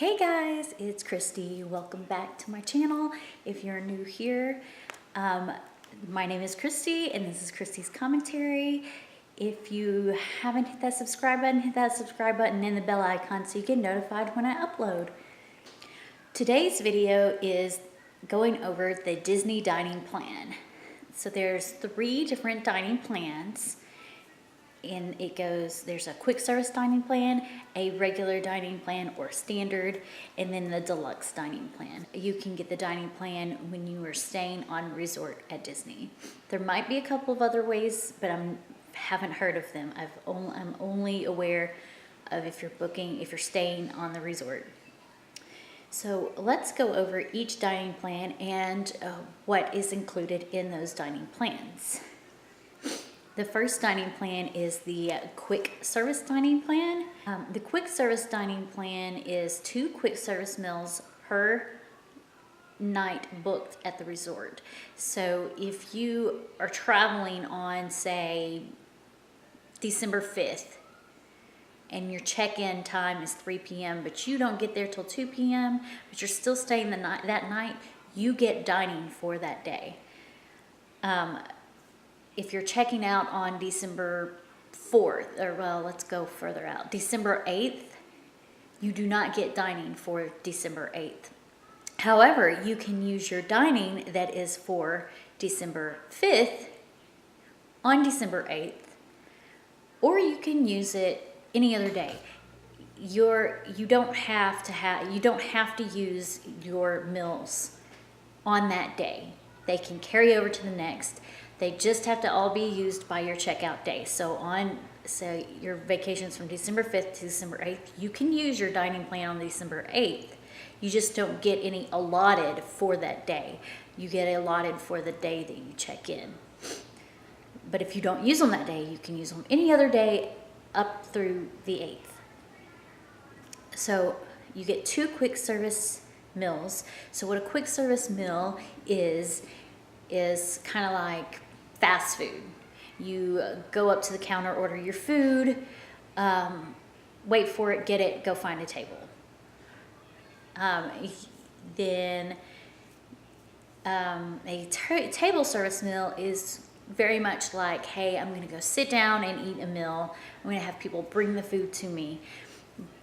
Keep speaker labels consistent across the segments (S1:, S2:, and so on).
S1: Hey guys, it's Christy. Welcome back to my channel. If you're new here, my name is Christy and this is Christy's commentary. If you haven't hit that subscribe button, hit that subscribe button and the bell icon so you get notified when I upload. Today's video is going over the Disney dining plan. So there's 3 different dining plans. And it goes, there's a quick service dining plan, a regular dining plan or standard, and then the deluxe dining plan. You can get the dining plan when you are staying on resort at Disney. There might be a couple of other ways, but I haven't heard of them. I'm only aware of if you're staying on the resort. So let's go over each dining plan and what is included in those dining plans. The first dining plan is the quick service dining plan. The quick service dining plan is 2 quick service meals per night booked at the resort. So if you are traveling on, say, December 5th, and your check-in time is 3 p.m., but you don't get there till 2 p.m., but you're still staying that night, you get dining for that day. If you're checking out on December 4th, or well, let's go further out, December 8th, you do not get dining for December 8th. However, you can use your dining that is for December 5th on December 8th, or you can use it any other day. You don't have to use your meals on that day. They can carry over to the next. They just have to all be used by your checkout day. So your vacations from December 5th to December 8th, you can use your dining plan on December 8th. You just don't get any allotted for that day. You get allotted for the day that you check in. But if you don't use them that day, you can use them any other day up through the 8th. So you get 2 quick service meals. So what a quick service meal is kind of like fast food. You go up to the counter, order your food, wait for it, get it, go find a table. Then a table service meal is very much like, hey, I'm going to go sit down and eat a meal. I'm going to have people bring the food to me.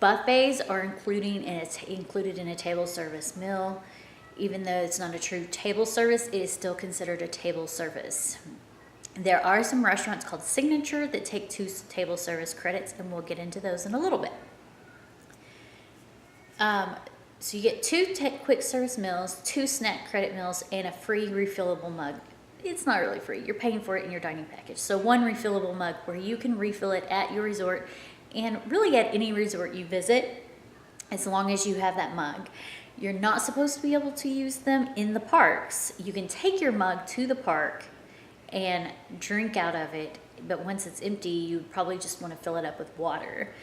S1: Buffets are included in a table service meal. Even though it's not a true table service, it is still considered a table service. There are some restaurants called Signature that take 2 table service credits, and we'll get into those in a little bit. So you get 2 quick service meals, 2 snack credit meals, and a free refillable mug. It's not really free. You're paying for it in your dining package. So 1 refillable mug where you can refill it at your resort and really at any resort you visit as long as you have that mug. You're not supposed to be able to use them in the parks. You can take your mug to the park and drink out of it, but once it's empty, you probably just want to fill it up with water.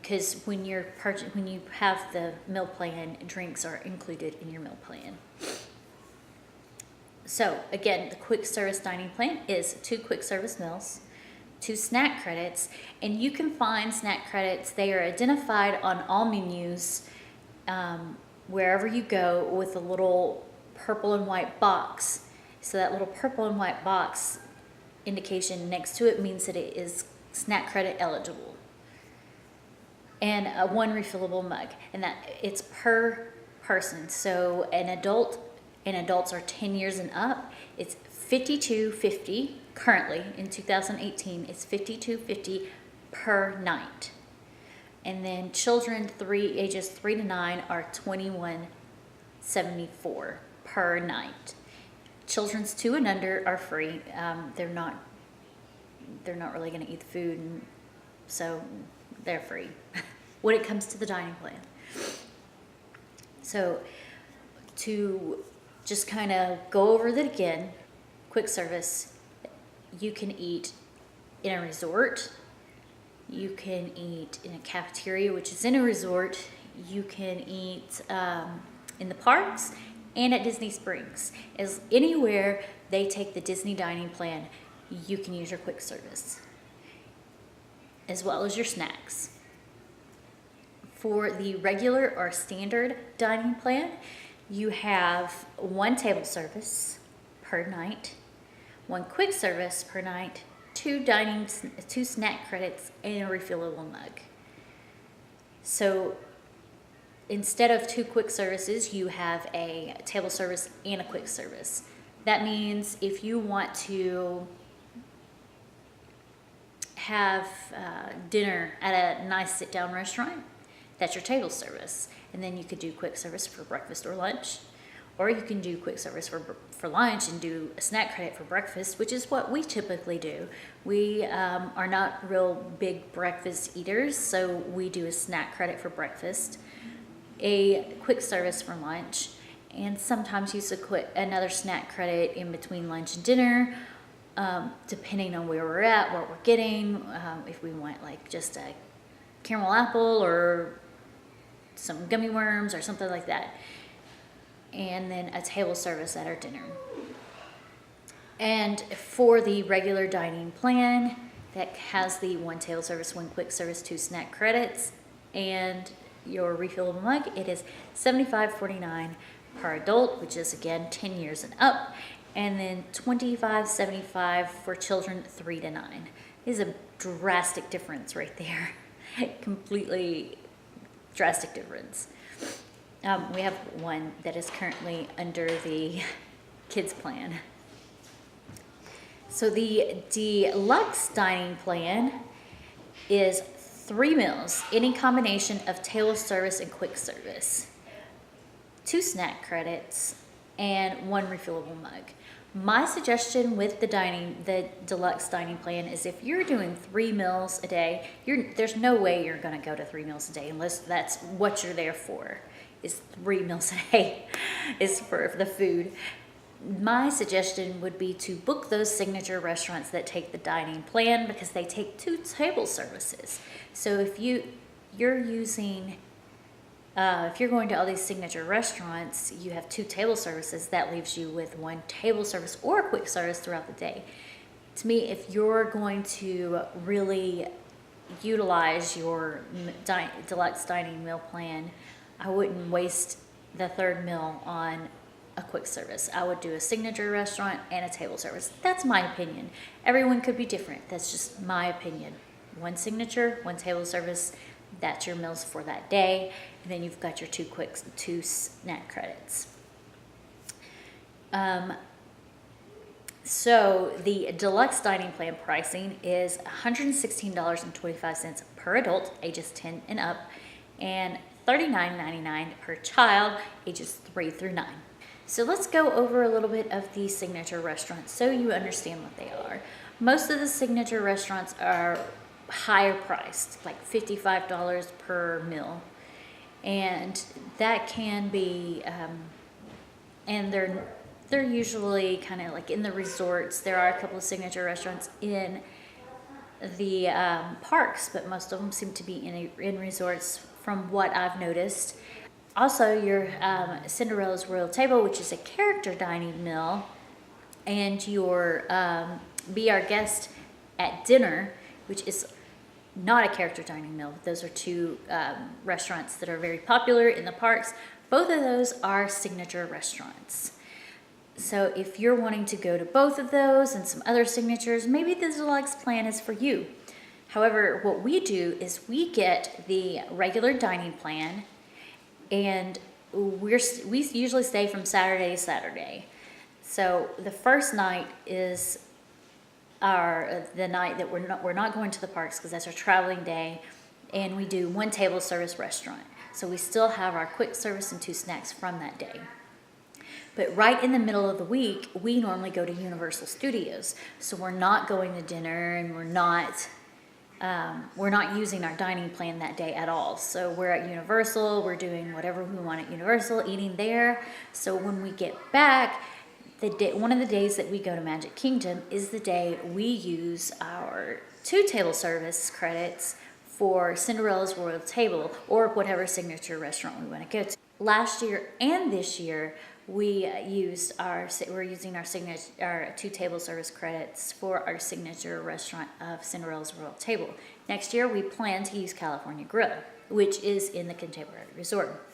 S1: Because when you have the meal plan, drinks are included in your meal plan. So again, the quick service dining plan is 2 quick service meals, 2 snack credits, and you can find snack credits. They are identified on all menus wherever you go with a little purple and white box. So that little purple and white box indication next to it means that it is snack credit eligible. And a 1 refillable mug, and that it's per person. So adults are 10 years and up. It's $52.50 currently in 2018. It's $52.50 per night. And then children ages 3 to 9 are $21.74 per night. Children's 2 and under are free. They're not really going to eat the food, and so they're free when it comes to the dining plan. So to just kind of go over that again, quick service, you can eat in a resort. You can eat in a cafeteria, which is in a resort. You can eat in the parks and at Disney Springs. As anywhere they take the Disney dining plan, you can use your quick service, as well as your snacks. For the regular or standard dining plan, you have 1 table service per night, 1 quick service per night, 2 snack credits, and a refillable mug. So instead of 2 quick services, you have a table service and a quick service. That means if you want to have dinner at a nice sit-down restaurant, that's your table service. And then you could do quick service for breakfast or lunch, or you can do quick service for lunch and do a snack credit for breakfast, which is what we typically do. We are not real big breakfast eaters, so we do a snack credit for breakfast, a quick service for lunch, and sometimes use another snack credit in between lunch and dinner, depending on where we're at, what we're getting, if we want like just a caramel apple or some gummy worms or something like that. And then a table service at our dinner. And for the regular dining plan that has the 1 table service, 1 quick service, 2 snack credits, and your refillable mug, it is $75.49 per adult, which is again 10 years and up, and then $25.75 for children 3 to 9. This is a drastic difference right there. Completely drastic difference. We have one that is currently under the kids plan. So the deluxe dining plan is 3 meals, any combination of table service and quick service, 2 snack credits, and 1 refillable mug. My suggestion with the deluxe dining plan is if you're doing 3 meals a day, there's no way you're going to go to 3 meals a day unless that's what you're there for, is 3 meals a day is for the food. My suggestion would be to book those signature restaurants that take the dining plan, because they take 2 table services. So if you're using if you're going to all these signature restaurants, you have 2 table services. That leaves you with 1 table service or a quick service throughout the day. To me, if you're going to really utilize your deluxe dining meal plan, I wouldn't waste the 3rd meal on a quick service. I would do a signature restaurant and a table service. That's my opinion. Everyone could be different. That's just my opinion. 1 signature, 1 table service. That's your meals for that day. And then you've got your 2 snack credits. So the deluxe dining plan pricing is $116.25 per adult, ages 10 and up, and $39.99 per child, ages 3 through 9. So let's go over a little bit of the signature restaurants so you understand what they are. Most of the signature restaurants are higher priced, like $55 per meal, and that can be and they're usually kind of like in the resorts. There are a couple of signature restaurants in the parks, but most of them seem to be in resorts from what I've noticed. Also, your Cinderella's Royal Table, which is a character dining meal, and your Be Our Guest at Dinner, which is not a character dining meal. Those are 2 restaurants that are very popular in the parks. Both of those are signature restaurants. So if you're wanting to go to both of those and some other signatures, maybe the deluxe plan is for you. However, what we do is we get the regular dining plan, and we usually stay from Saturday to Saturday. So the first night is the night that we're not going to the parks, because that's our traveling day, and we do 1 table service restaurant. So we still have our quick service and 2 snacks from that day. But right in the middle of the week, we normally go to Universal Studios. So we're not going to dinner, and we're not using our dining plan that day at all. So we're at Universal, we're doing whatever we want at Universal, eating there. So when we get back, one of the days that we go to Magic Kingdom is the day we use our 2 table service credits for Cinderella's Royal Table, or whatever signature restaurant we want to go to. Last year and this year, we're using our 2 table service credits for our signature restaurant of Cinderella's Royal Table. Next year, we plan to use California Grill. which is in the Contemporary Resort.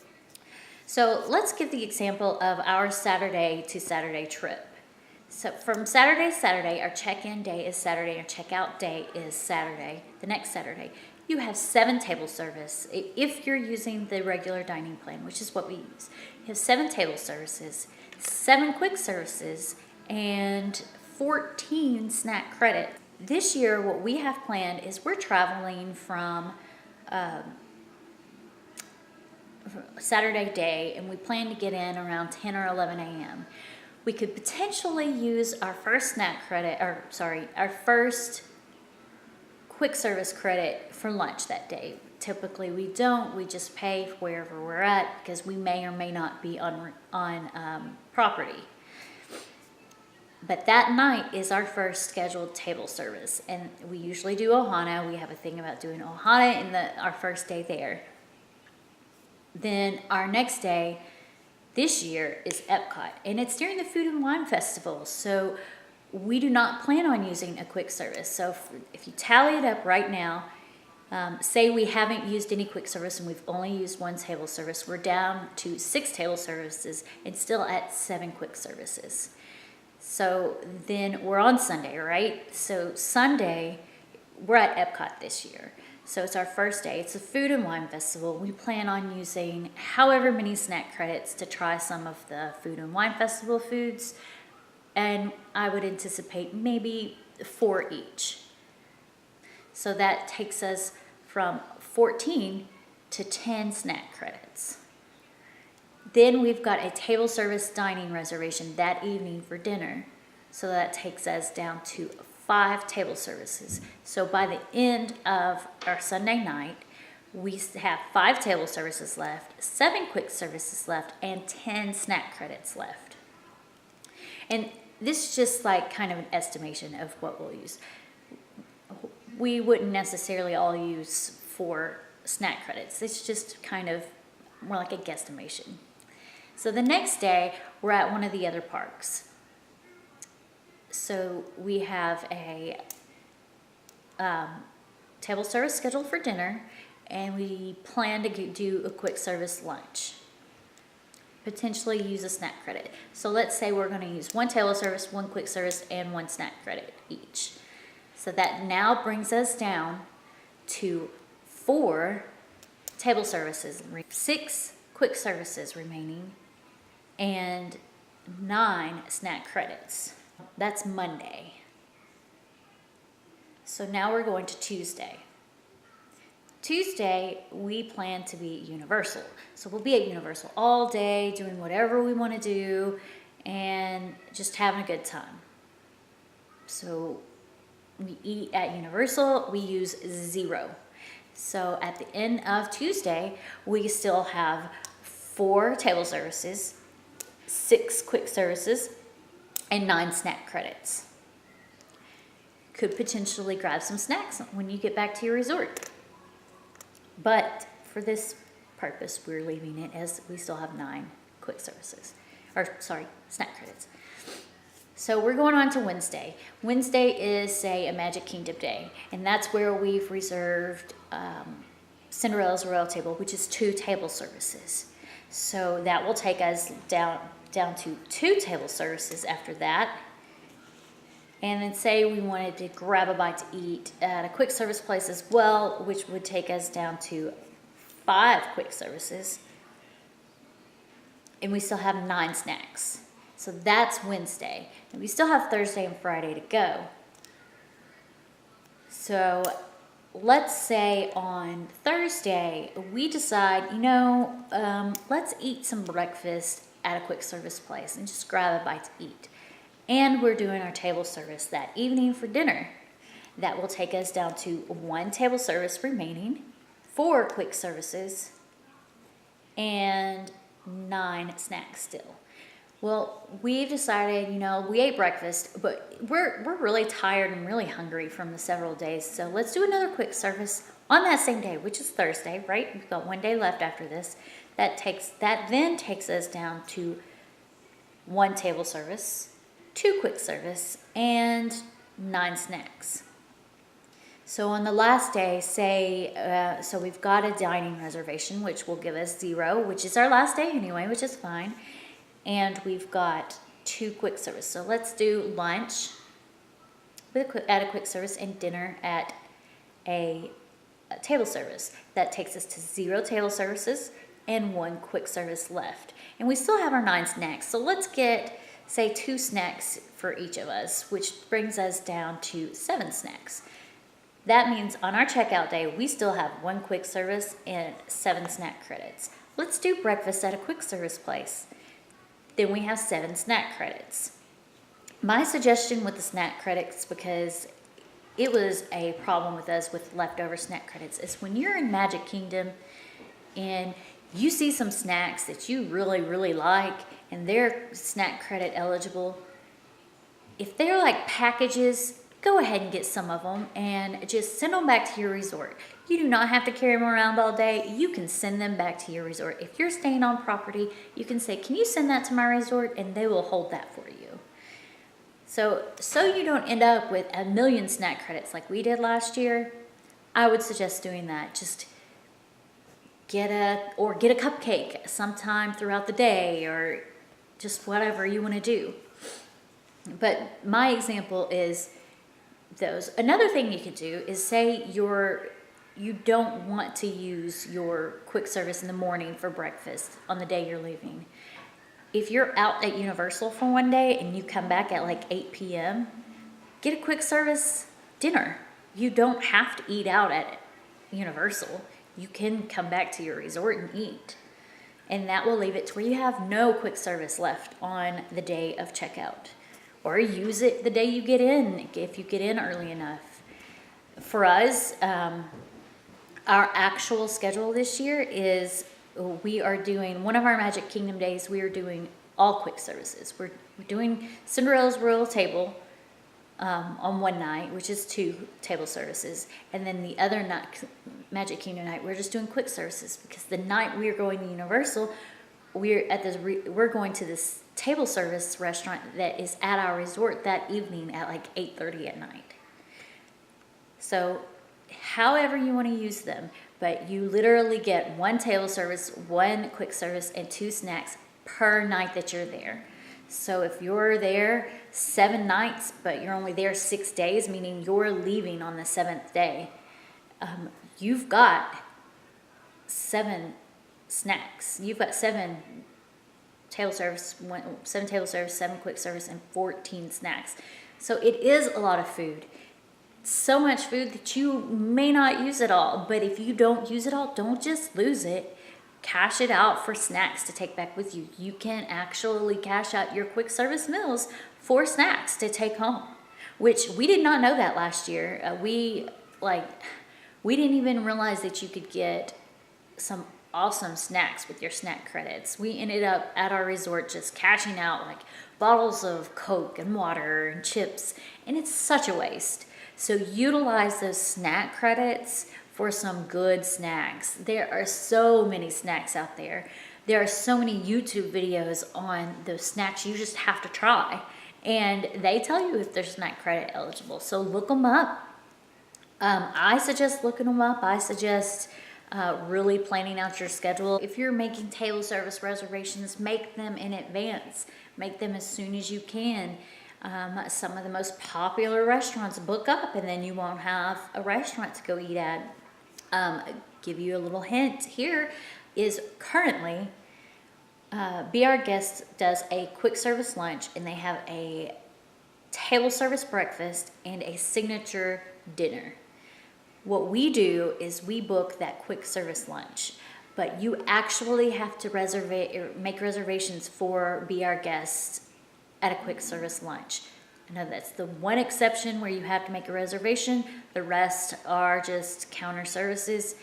S1: So let's give the example of our Saturday to Saturday trip. So from Saturday to Saturday, our check-in day is Saturday, our checkout day is Saturday, the next Saturday. You have 7 table service if you're using the regular dining plan, which is what we use. You have 7 table services, 7 quick services, and 14 snack credit. This year, what we have planned is we're traveling from Saturday day, and we plan to get in around 10 or 11 a.m. We could potentially use our first snack credit, our first quick service credit for lunch that day. Typically we don't, we just pay wherever we're at because we may or may not be on property. But that night is our first scheduled table service, and we usually do Ohana. We have a thing about doing Ohana in our first day there. Then our next day this year is Epcot, and it's during the Food and Wine Festival, so we do not plan on using a quick service. So if you tally it up right now, say we haven't used any quick service and we've only used 1 table service, we're down to 6 table services and still at 7 quick services. So then we're on Sunday, right? So Sunday, we're at Epcot this year. So it's our first day. It's a Food and Wine Festival. We plan on using however many snack credits to try some of the Food and Wine Festival foods. And I would anticipate maybe 4 each. So that takes us from 14 to 10 snack credits. Then we've got a table service dining reservation that evening for dinner. So that takes us down to 5 table services. So by the end of our Sunday night, we have 5 table services left, 7 quick services left, and 10 snack credits left. And this is just like kind of an estimation of what we'll use. We wouldn't necessarily all use 4 snack credits. It's just kind of more like a guesstimation. So the next day, we're at one of the other parks. So we have a table service scheduled for dinner, and we plan to do a quick service lunch. Potentially use a snack credit. So let's say we're going to use 1 table service, 1 quick service, and 1 snack credit each. So that now brings us down to 4 table services, 6 quick services remaining, and 9 snack credits. That's Monday. So now we're going to Tuesday. Tuesday, we plan to be at Universal. So we'll be at Universal all day, doing whatever we want to do, and just having a good time. So we eat at Universal, we use 0. So at the end of Tuesday, we still have 4 table services, 6 quick services, and 9 snack credits. Could potentially grab some snacks when you get back to your resort. But for this purpose, we're leaving it as we still have 9 quick services, snack credits. So we're going on to Wednesday. Wednesday is, say, a Magic Kingdom day, and that's where we've reserved Cinderella's Royal Table, which is 2 table services. So that will take us down to 2 table services after that. And then say we wanted to grab a bite to eat at a quick service place as well, which would take us down to 5 quick services. And we still have 9 snacks. So that's Wednesday. And we still have Thursday and Friday to go. So let's say on Thursday, we decide, let's eat some breakfast at a quick service place and just grab a bite to eat. And we're doing our table service that evening for dinner. That will take us down to 1 table service remaining, 4 quick services, and 9 snacks still. Well, we've decided, we ate breakfast, but we're really tired and really hungry from the several days. So let's do another quick service on that same day, which is Thursday, right? We've got 1 day left after this. That then takes us down to 1 table service, 2 quick service, and 9 snacks. So on the last day, say, so we've got a dining reservation, which will give us 0, which is our last day anyway, which is fine. And we've got 2 quick service. So let's do lunch at a quick service and dinner at a table service. That takes us to 0 table services and 1 quick service left. And we still have our 9 snacks. So let's get, say, 2 snacks for each of us, which brings us down to 7 snacks. That means on our checkout day, we still have 1 quick service and 7 snack credits. Let's do breakfast at a quick service place. Then we have 7 snack credits. My suggestion with the snack credits, because it was a problem with us with leftover snack credits, is when you're in Magic Kingdom and you see some snacks that you really, really like and they're snack credit eligible, if they're like packages, go ahead and get some of them and just send them back to your resort. You do not have to carry them around all day. You can send them back to your resort. If you're staying on property, you can say, can you send that to my resort? And they will hold that for you. So you don't end up with a million snack credits like we did last year, I would suggest doing that. Just get a cupcake sometime throughout the day, or just whatever you want to do. But my example is those. Another thing you could do is say you don't want to use your quick service in the morning for breakfast on the day you're leaving. If you're out at Universal for one day and you come back at like 8 p.m., get a quick service dinner. You don't have to eat out at Universal. You can come back to your resort and eat. And that will leave it to where you have no quick service left on the day of checkout. Or use it the day you get in, if you get in early enough. For us, our actual schedule this year is we are doing, one of our Magic Kingdom days, we are doing all quick services. We're doing Cinderella's Royal Table on one night, which is 2 table services. And then the other night, Magic Kingdom night, we're just doing quick services, because the night we are going to Universal, we're going to this table service restaurant that is at our resort that evening at like 8:30 at night. So however you want to use them, but you literally get 1 table service, 1 quick service, and 2 snacks per night that you're there. So if you're there 7 nights, but you're only there 6 days, meaning you're leaving on the 7th day, you've got 7 snacks. You've got 7 table service, 7 table service, 7 quick service, and 14 snacks. So it is a lot of food. So much food that you may not use it all. But if you don't use it all, don't just lose it. Cash it out for snacks to take back with you. You can actually cash out your quick service meals for snacks to take home, which we did not know that last year. We didn't even realize that you could get some awesome snacks with your snack credits. We ended up at our resort just cashing out like bottles of Coke and water and chips, and it's such a waste. So utilize those snack credits for some good snacks. There are so many snacks out there. There are so many YouTube videos on those snacks you just have to try, and they tell you if they're snack credit eligible. So look them up. I suggest looking them up. I suggest really planning out your schedule. If you're making table service reservations, make them in advance. Make them as soon as you can. Some of the most popular restaurants book up, and then you won't have a restaurant to go eat at. Give you a little hint here is currently Be Our Guest does a quick service lunch, and they have a table service breakfast and a signature dinner. What we do is we book that quick service lunch, but you actually have to make reservations for Be Our Guest at a quick service lunch. I know that's the one exception where you have to make a reservation. The rest are just counter services.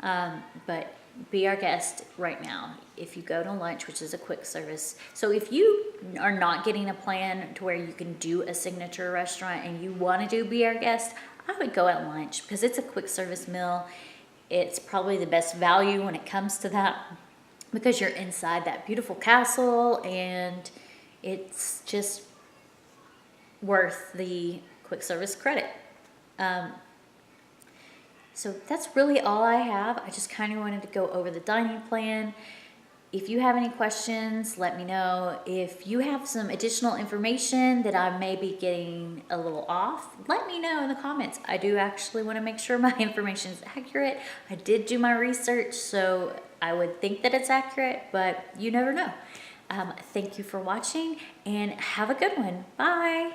S1: But Be Our Guest right now, if you go to lunch, which is a quick service. So if you are not getting a plan to where you can do a signature restaurant and you want to do Be Our Guest, I would go at lunch because it's a quick service meal. It's probably the best value when it comes to that because you're inside that beautiful castle, and it's just worth the quick service credit. So that's really all I have. I just kind of wanted to go over the dining plan. If you have any questions, let me know. If you have some additional information that I may be getting a little off, let me know in the comments. I do actually want to make sure my information is accurate. I did do my research, so I would think that it's accurate, but you never know. Thank you for watching and have a good one. Bye.